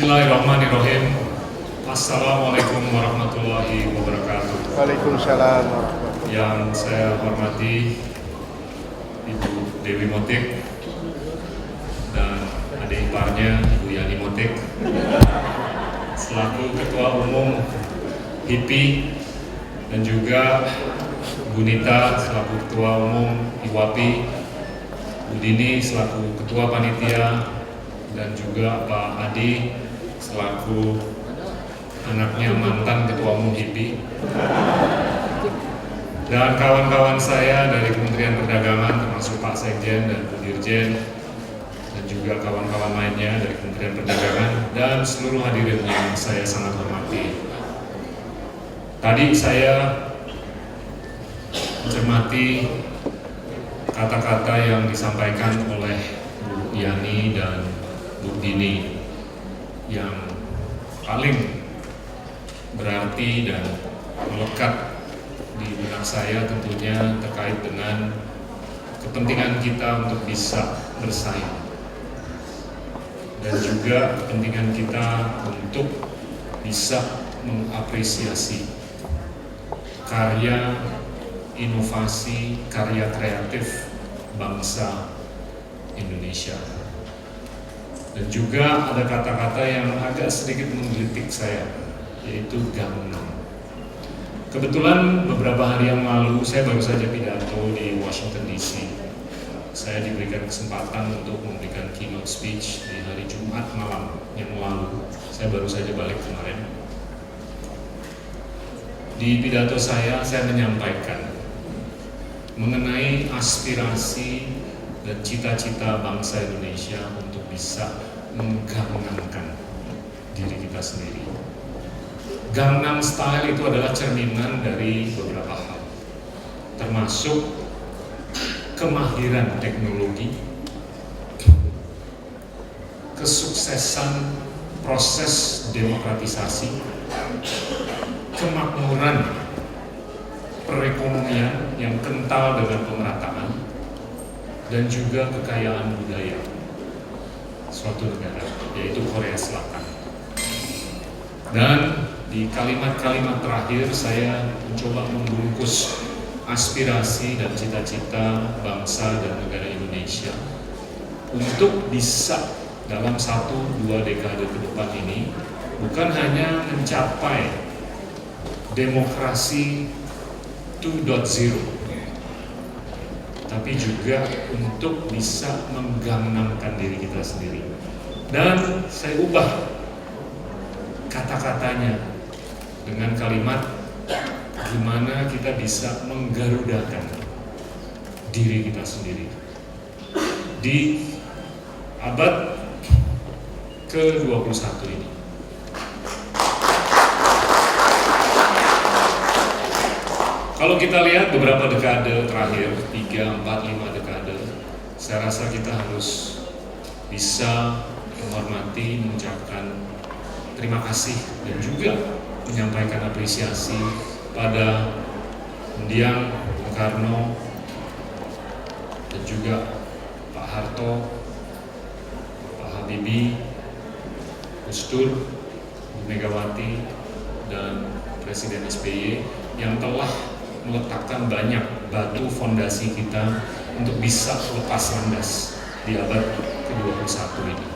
Bismillahirrahmanirrahim. Assalamualaikum warahmatullahi wabarakatuh. Waalaikumsalam warahmatullahi wabarakatuh. Yang saya hormati Ibu Dewi Motik dan adik iparnya Ibu Yani Motik selaku Ketua Umum HIPI, dan juga Bu Nita selaku Ketua Umum IWAPI, Bu Dini selaku Ketua Panitia, dan juga Pak Adi selaku anaknya mantan Ketua Umum HIPI, dan kawan-kawan saya dari Kementerian Perdagangan termasuk Pak Sekjen dan Bu Dirjen, dan juga kawan-kawan lainnya dari Kementerian Perdagangan, dan seluruh hadirin yang saya sangat hormati. Tadi saya mencermati kata-kata yang disampaikan oleh Bu Yani dan Bu Dini yang paling berarti dan melekat di benak saya tentunya terkait dengan kepentingan kita untuk bisa bersaing, dan juga kepentingan kita untuk bisa mengapresiasi karya, inovasi, karya kreatif bangsa Indonesia. Dan juga ada kata-kata yang agak sedikit menggelitik saya, yaitu Gangnam. Kebetulan beberapa hari yang lalu saya baru saja pidato di Washington DC. Saya diberikan kesempatan untuk memberikan keynote speech di hari Jumat malam yang lalu. Saya baru saja balik kemarin. Di pidato saya menyampaikan mengenai aspirasi dan cita-cita bangsa Indonesia untuk bisa menggangnamkan diri kita sendiri. Gangnam Style itu adalah cerminan dari beberapa hal, termasuk kemahiran teknologi, kesuksesan proses demokratisasi, kemakmuran perekonomian yang kental dengan pemerataan, dan juga kekayaan budaya suatu negara, yaitu Korea Selatan. Dan di kalimat-kalimat terakhir saya mencoba membungkus aspirasi dan cita-cita bangsa dan negara Indonesia untuk bisa dalam 1-2 dekade ke depan ini bukan hanya mencapai demokrasi 2.0, tapi juga untuk bisa menggangnamkan diri kita sendiri. Dan saya ubah kata-katanya dengan kalimat gimana kita bisa menggarudakan diri kita sendiri di abad ke-21 ini. Kalau kita lihat beberapa dekade terakhir, 3, 4, 5 dekade, saya rasa kita harus bisa menghormati, mengucapkan terima kasih, dan juga menyampaikan apresiasi pada mendiang Bung Karno, dan juga Pak Harto, Pak Habibie, Gus Dur, Bu Megawati, dan Presiden SBY yang telah meletakkan banyak batu fondasi kita untuk bisa lepas landas di abad ke-21 ini.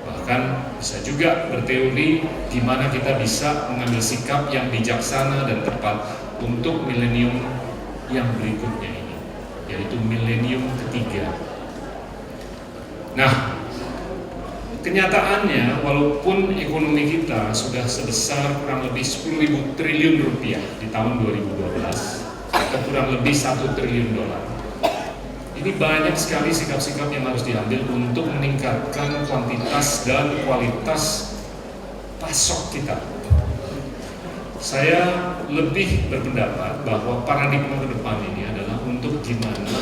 Bahkan bisa juga berteori gimana kita bisa mengambil sikap yang bijaksana dan tepat untuk milenium yang berikutnya ini, yaitu milenium ketiga. Nah, kenyataannya walaupun ekonomi kita sudah sebesar kurang lebih 10.000 triliun rupiah di tahun 2012 atau kurang lebih 1 triliun dolar, ini banyak sekali sikap-sikap yang harus diambil untuk meningkatkan kuantitas dan kualitas pasok kita. Saya lebih berpendapat bahwa paradigma ke depan ini adalah untuk gimana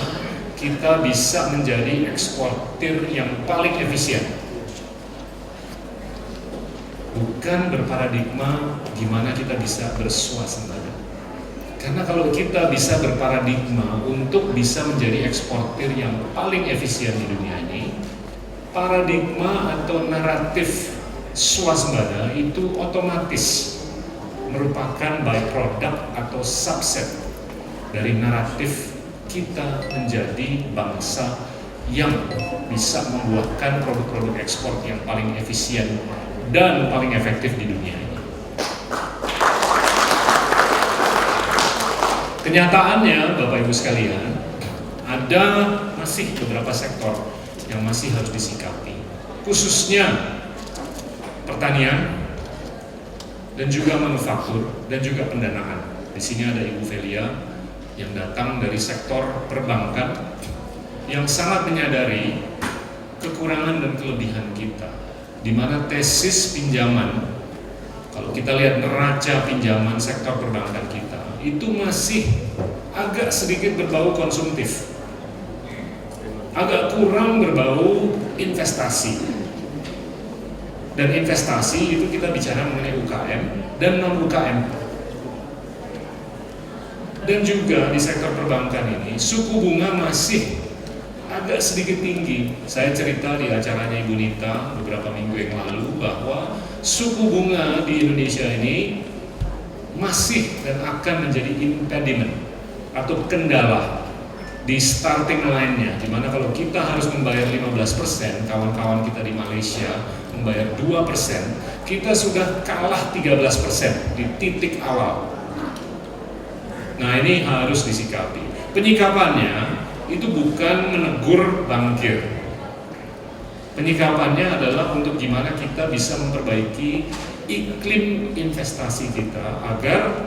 kita bisa menjadi eksportir yang paling efisien, bukan berparadigma gimana kita bisa bersuasembada. Karena kalau kita bisa berparadigma untuk bisa menjadi eksportir yang paling efisien di dunia ini, paradigma atau naratif swasembada itu otomatis merupakan byproduct atau subset dari naratif kita menjadi bangsa yang bisa membuahkan produk-produk ekspor yang paling efisien dan paling efektif di dunia ini. Kenyataannya, Bapak Ibu sekalian, ada masih beberapa sektor yang masih harus disikapi, khususnya pertanian dan juga manufaktur dan juga pendanaan. Di sini ada Ibu Velia yang datang dari sektor perbankan yang sangat menyadari kekurangan dan kelebihan kita, di mana tesis pinjaman, kalau kita lihat neraca pinjaman sektor perbankan kita, itu masih agak sedikit berbau konsumtif, agak kurang berbau investasi. Dan investasi itu kita bicara mengenai UKM dan non-UKM. Dan juga di sektor perbankan ini, suku bunga masih agak sedikit tinggi. Saya cerita di acaranya Ibu Nita beberapa minggu yang lalu bahwa suku bunga di Indonesia ini masih dan akan menjadi impediment atau kendala di starting line-nya, dimana kalau kita harus membayar 15%, kawan-kawan kita di Malaysia membayar 2%, kita sudah kalah 13% di titik awal. Nah, ini harus disikapi. Penyikapannya itu bukan menegur bankir. Penyikapannya adalah untuk gimana kita bisa memperbaiki iklim investasi kita agar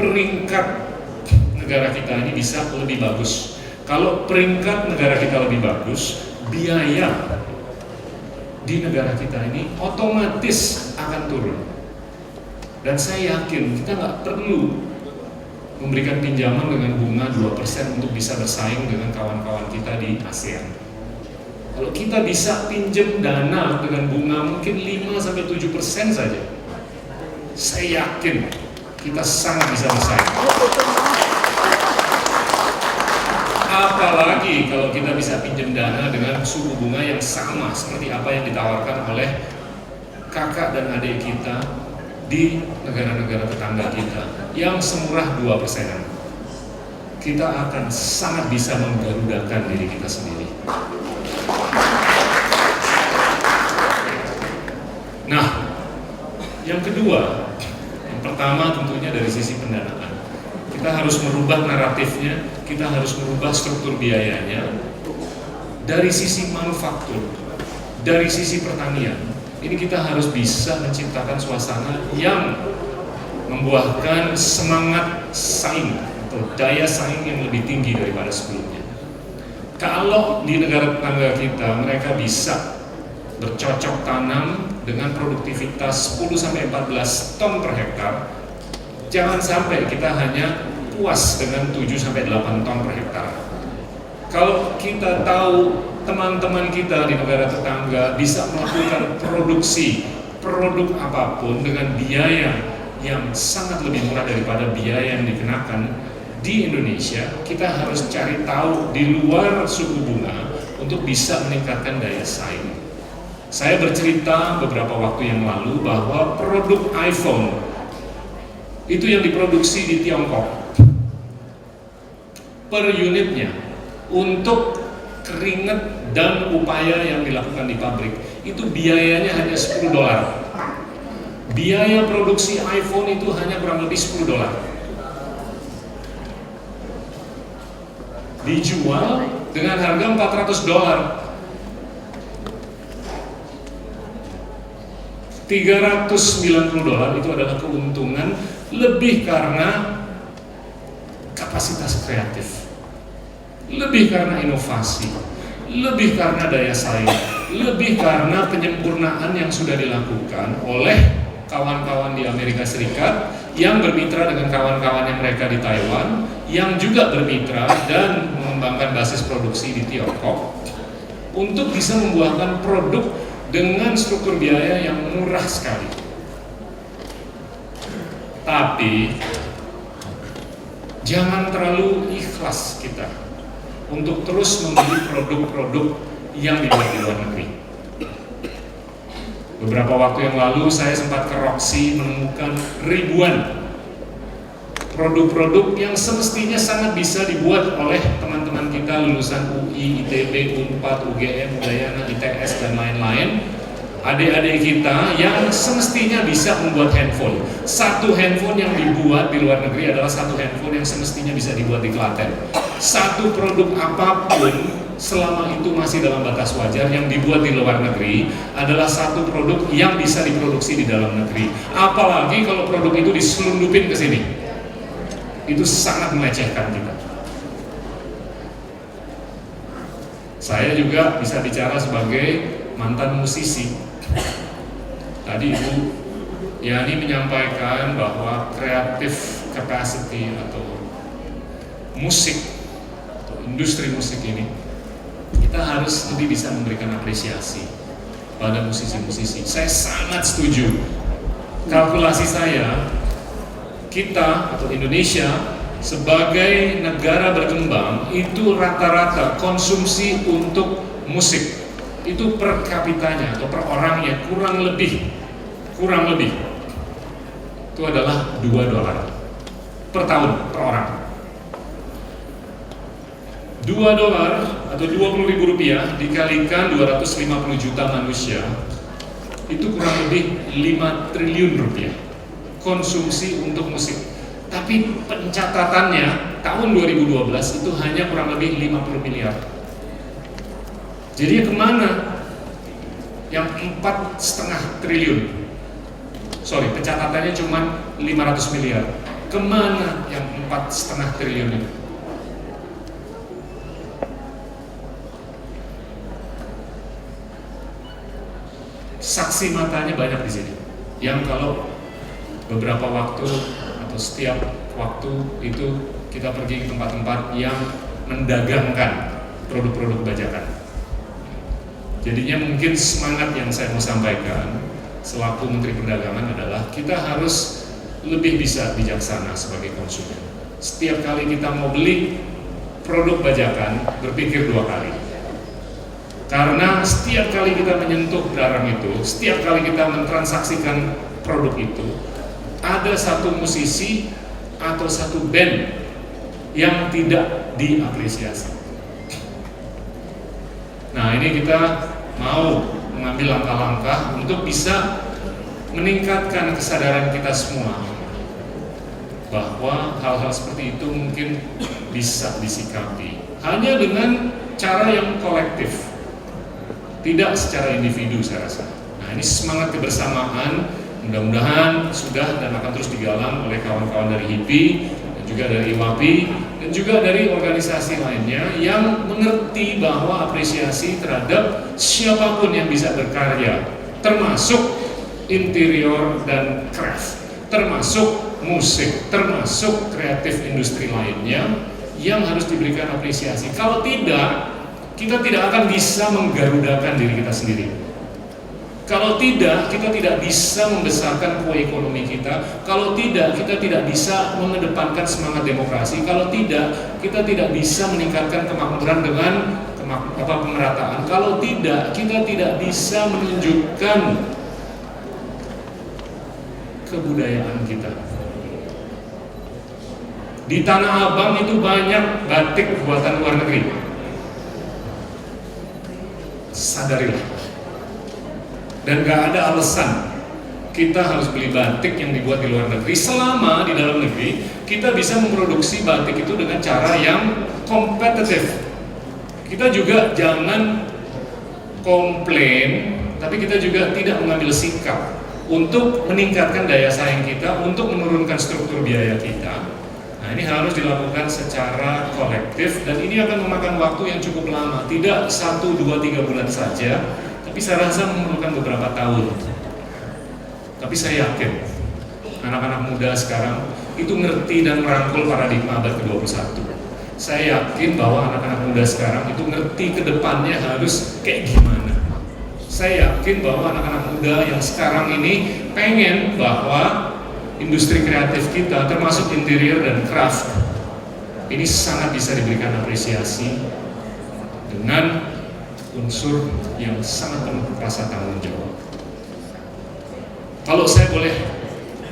peringkat negara kita ini bisa lebih bagus. Kalau peringkat negara kita lebih bagus, biaya di negara kita ini otomatis akan turun. Dan saya yakin kita nggak perlu memberikan pinjaman dengan bunga 2% untuk bisa bersaing dengan kawan-kawan kita di ASEAN. Kalau kita bisa pinjam dana dengan bunga mungkin 5-7% saja, saya yakin kita sangat bisa bersaing. Apalagi kalau kita bisa pinjam dana dengan suku bunga yang sama seperti apa yang ditawarkan oleh kakak dan adik kita di negara-negara tetangga kita yang semurah 2%. Kita akan sangat bisa menggarudakan diri kita sendiri. Nah, yang kedua, yang pertama tentunya dari sisi pendanaan. Kita harus merubah naratifnya, kita harus merubah struktur biayanya. Dari sisi manufaktur, dari sisi pertanian, ini kita harus bisa menciptakan suasana yang membuahkan semangat saing atau daya saing yang lebih tinggi daripada sebelumnya. Kalau di negara tetangga kita mereka bisa bercocok tanam dengan produktivitas 10-14 ton per hektar, jangan sampai kita hanya puas dengan 7-8 ton per hektar. Kalau kita tahu teman-teman kita di negara tetangga bisa melakukan produksi produk apapun dengan biaya yang sangat lebih murah daripada biaya yang dikenakan di Indonesia, kita harus cari tahu di luar suku bunga untuk bisa meningkatkan daya saing. Saya bercerita beberapa waktu yang lalu bahwa produk iPhone itu yang diproduksi di Tiongkok per unitnya untuk keringat dan upaya yang dilakukan di pabrik itu biayanya hanya $10. Biaya produksi iPhone itu hanya kurang lebih $10. Dijual dengan harga $400. $390 itu adalah keuntungan lebih karena kapasitas kreatif, lebih karena inovasi, lebih karena daya saing, lebih karena penyempurnaan yang sudah dilakukan oleh kawan-kawan di Amerika Serikat yang bermitra dengan kawan-kawannya mereka di Taiwan, yang juga bermitra dan mengembangkan basis produksi di Tiongkok untuk bisa membuahkan produk dengan struktur biaya yang murah sekali. Tapi jangan terlalu ikhlas kita untuk terus membeli produk-produk yang dibuat di luar negeri. Beberapa waktu yang lalu saya sempat ke Roxy menemukan ribuan produk-produk yang semestinya sangat bisa dibuat oleh teman-teman kita lulusan UI, ITB, UNPAD, UGM, Udayana, ITS, dan lain-lain. Adik-adik kita yang semestinya bisa membuat handphone. Satu handphone yang dibuat di luar negeri adalah satu handphone yang semestinya bisa dibuat di Klaten. Satu produk apapun selama itu masih dalam batas wajar yang dibuat di luar negeri adalah satu produk yang bisa diproduksi di dalam negeri. Apalagi kalau produk itu diselundupin ke sini, itu sangat melecehkan kita. Saya juga bisa bicara sebagai mantan musisi. Tadi Ibu Yani menyampaikan bahwa creative capacity atau musik atau industri musik ini kita harus lebih bisa memberikan apresiasi pada musisi-musisi. Saya sangat setuju. Kalkulasi saya, kita atau Indonesia sebagai negara berkembang itu rata-rata konsumsi untuk musik itu per kapitanya atau per orangnya kurang lebih itu adalah $2 per tahun per orang. $2 atau Rp20.000 dikalikan 250 juta manusia itu kurang lebih 5 triliun rupiah konsumsi untuk musik. Tapi pencatatannya tahun 2012 itu hanya kurang lebih 50 miliar. Jadi kemana yang 4,5 triliun? Sorry, pencatatannya cuma 500 miliar. Kemana yang 4,5 triliun itu? Saksi matanya banyak di sini. Yang kalau beberapa waktu atau setiap waktu itu kita pergi ke tempat-tempat yang mendagangkan produk-produk bajakan. Jadinya mungkin semangat yang saya mau sampaikan selaku Menteri Perdagangan adalah kita harus lebih bisa bijaksana sebagai konsumen. Setiap kali kita mau beli produk bajakan, berpikir 2 kali. Karena setiap kali kita menyentuh barang itu, setiap kali kita mentransaksikan produk itu, ada satu musisi atau satu band yang tidak diapresiasi. Nah, ini kita mau mengambil langkah-langkah untuk bisa meningkatkan kesadaran kita semua bahwa hal-hal seperti itu mungkin bisa disikapi hanya dengan cara yang kolektif, tidak secara individu saya rasa. Nah, ini semangat kebersamaan mudah-mudahan sudah dan akan terus digalang oleh kawan-kawan dari HIPI dan juga dari IWAPI dan juga dari organisasi lainnya yang mengerti bahwa apresiasi terhadap siapapun yang bisa berkarya, termasuk interior dan craft, termasuk musik, termasuk kreatif industri lainnya yang harus diberikan apresiasi. Kalau tidak, kita tidak akan bisa menggarudakan diri kita sendiri. Kalau tidak, kita tidak bisa membesarkan kue ekonomi kita. Kalau tidak, kita tidak bisa mengedepankan semangat demokrasi. Kalau tidak, kita tidak bisa meningkatkan kemakmuran dengan pemerataan. Kalau tidak, kita tidak bisa menunjukkan kebudayaan kita. Di Tanah Abang itu banyak batik buatan luar negeri. Sadarilah. Dan gak ada alasan kita harus beli batik yang dibuat di luar negeri selama di dalam negeri kita bisa memproduksi batik itu dengan cara yang kompetitif. Kita juga jangan komplain, tapi kita juga tidak mengambil sikap untuk meningkatkan daya saing kita, untuk menurunkan struktur biaya kita. Nah, ini harus dilakukan secara kolektif dan ini akan memakan waktu yang cukup lama, tidak 1, 2, 3 bulan saja, tapi saya rasa memerlukan beberapa tahun. Tapi saya yakin anak-anak muda sekarang itu ngerti dan merangkul paradigma abad ke-21. Saya yakin bahwa anak-anak muda sekarang itu ngerti ke depannya harus kayak gimana. Saya yakin bahwa anak-anak muda yang sekarang ini pengen bahwa industri kreatif kita termasuk interior dan craft ini sangat bisa diberikan apresiasi dengan unsur yang sangat penuh rasa tanggung jawab. Kalau saya boleh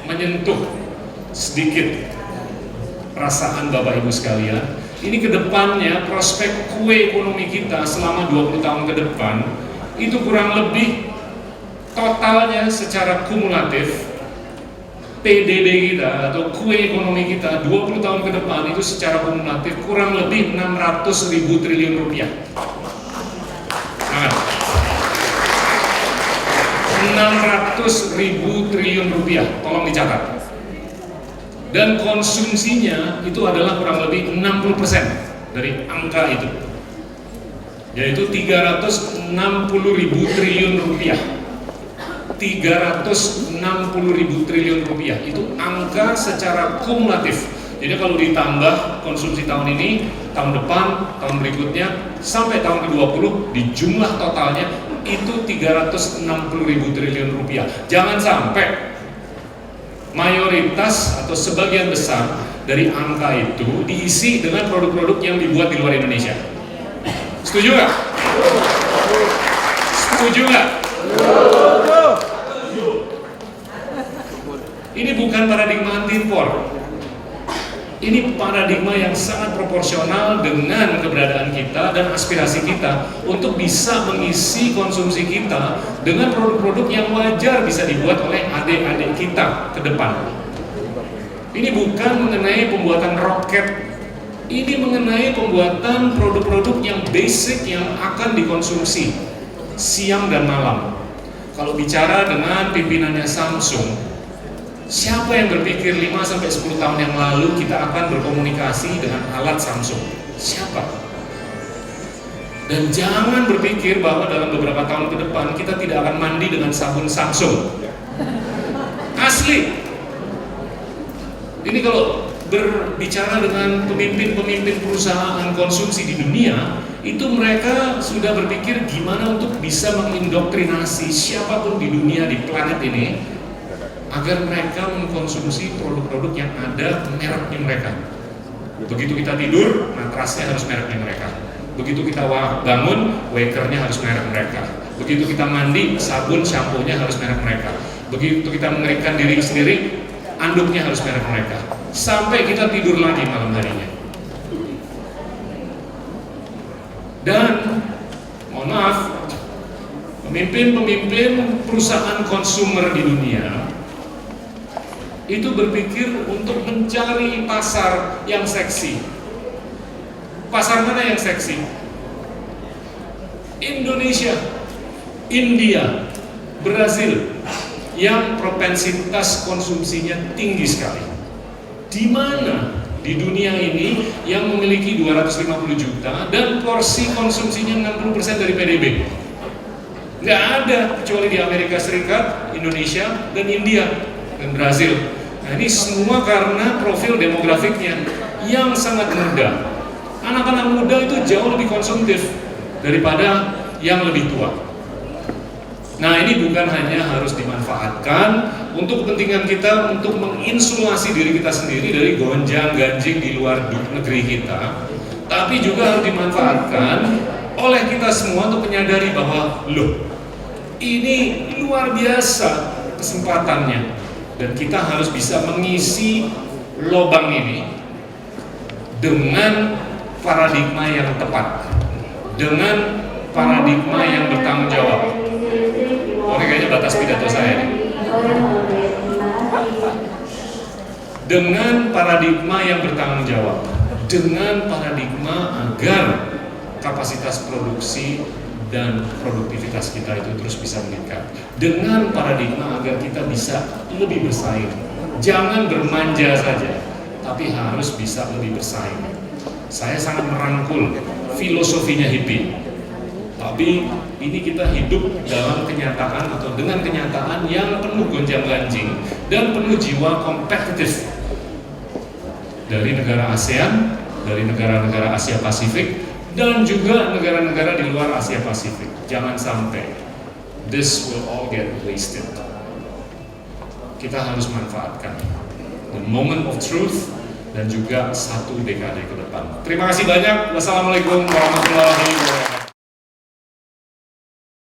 menyentuh sedikit perasaan Bapak Ibu sekalian, ini kedepannya prospek kue ekonomi kita selama 20 tahun ke depan itu kurang lebih totalnya secara kumulatif PDB kita atau kue ekonomi kita 20 tahun ke depan itu secara kumulatif kurang lebih 600.000 triliun rupiah. Nah, 600.000 triliun rupiah, tolong dicatat. Dan konsumsinya itu adalah kurang lebih 60% dari angka itu, yaitu 360.000 triliun rupiah. 360.000 triliun rupiah itu angka secara kumulatif. Jadi kalau ditambah konsumsi tahun ini, tahun depan, tahun berikutnya sampai tahun ke-20 di jumlah totalnya itu 360.000 triliun rupiah. Jangan sampai mayoritas atau sebagian besar dari angka itu diisi dengan produk-produk yang dibuat di luar Indonesia. Setuju nggak? Setuju nggak? Ini bukan paradigma anti-impor. Ini paradigma yang sangat proporsional dengan keberadaan kita dan aspirasi kita untuk bisa mengisi konsumsi kita dengan produk-produk yang wajar bisa dibuat oleh adik-adik kita ke depan. Ini bukan mengenai pembuatan roket, ini mengenai pembuatan produk-produk yang basic yang akan dikonsumsi siang dan malam. Kalau bicara dengan pimpinannya Samsung, siapa yang berpikir 5-10 tahun yang lalu kita akan berkomunikasi dengan alat Samsung? Siapa? Dan jangan berpikir bahwa dalam beberapa tahun ke depan kita tidak akan mandi dengan sabun Samsung. Asli. Ini kalau berbicara dengan pemimpin-pemimpin perusahaan konsumsi di dunia, itu mereka sudah berpikir gimana untuk bisa mengindoktrinasi siapapun di dunia di planet ini agar mereka mengkonsumsi produk-produk yang ada mereknya mereka. Begitu kita tidur, matrasnya harus mereknya mereka. Begitu kita bangun, wakernya harus merek mereka. Begitu kita mandi, sabun, shampoo-nya harus merek mereka. Begitu kita mengeringkan diri sendiri, anduknya harus merek mereka. Sampai kita tidur lagi malam harinya. Dan, mohon maaf, pemimpin-pemimpin perusahaan konsumer di dunia itu berpikir untuk mencari pasar yang seksi. Pasar mana yang seksi? Indonesia, India, Brazil, yang propensitas konsumsinya tinggi sekali. Di mana di dunia ini yang memiliki 250 juta dan porsi konsumsinya 60% dari PDB? Nggak ada kecuali di Amerika Serikat, Indonesia, dan India dan Brazil. Nah, ini semua karena profil demografiknya yang sangat muda. Anak-anak muda itu jauh lebih konsumtif daripada yang lebih tua. Nah, ini bukan hanya harus dimanfaatkan untuk kepentingan kita untuk menginsulasi diri kita sendiri dari gonjang-ganjing di luar negeri kita, tapi juga harus dimanfaatkan oleh kita semua untuk menyadari bahwa loh, ini luar biasa kesempatannya. Dan kita harus bisa mengisi lubang ini dengan paradigma yang tepat, dengan paradigma yang bertanggung jawab. Oke, kayaknya batas pidato saya nih. Dengan paradigma yang bertanggung jawab, dengan paradigma agar kapasitas produksi dan produktivitas kita itu terus bisa meningkat, dengan paradigma agar kita bisa lebih bersaing. Jangan bermanja saja, tapi harus bisa lebih bersaing. Saya sangat merangkul filosofinya hippie, tapi ini kita hidup dalam kenyataan atau dengan kenyataan yang penuh gonjang-ganjing dan penuh jiwa kompetitif dari negara ASEAN, dari negara-negara Asia Pasifik, dan juga negara-negara di luar Asia Pasifik. Jangan sampai this will all get wasted. Kita harus manfaatkan the moment of truth dan juga 1 dekade ke depan. Terima kasih banyak. Wassalamualaikum warahmatullahi wabarakatuh.